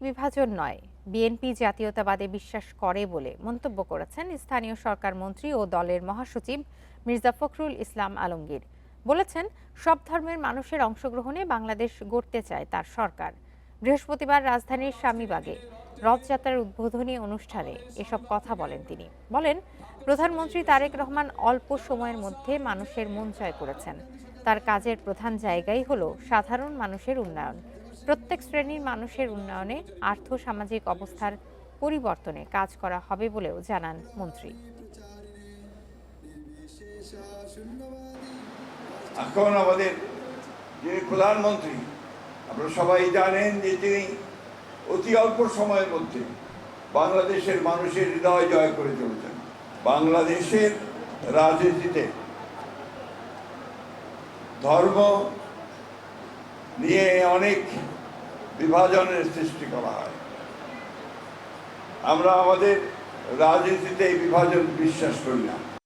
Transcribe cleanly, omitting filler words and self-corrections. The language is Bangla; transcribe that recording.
বিভাজন নয়, বিএনপি জাতীয়তাবাদে বিশ্বাস করে বলে মন্তব্য করেছেন স্থানীয় সরকার মন্ত্রী ও দলের মহাসচিব মির্জা ফখরুল ইসলাম আলমগীর। বলেছেন, সব ধর্মের মানুষের অংশগ্রহণে বাংলাদেশ গড়তে চায় তার সরকার। বৃহস্পতিবার রাজধানীর স্বামীবাগে রথযাত্রার উদ্বোধনী অনুষ্ঠানে এসব কথা বলেন তিনি। বলেন, প্রধানমন্ত্রী তারেক রহমান অল্প সময়ের মধ্যে মানুষের মন জয় করেছেন। তার কাজের প্রধান জায়গাই হলো সাধারণ মানুষের উন্নয়ন। প্রত্যেক শ্রেণীর মানুষের উন্নয়নে, আর্থ-সামাজিক অবস্থার পরিবর্তনে কাজ করা হবে বলেও জানান মন্ত্রী। এখন আমাদের যিনি প্রধানমন্ত্রী, আপনারা সবাই জানেন যে তিনি অতি অল্প সময়ের মধ্যে বাংলাদেশের মানুষের হৃদয় জয় করে চলেছেন। বাংলাদেশের রাজনীতিতে ধর্ম নিয়ে অনেক বিভাজনের সৃষ্টি করা হয়। আমরা আমাদের রাজনীতিতে এই বিভাজন বিশ্বাস করি না।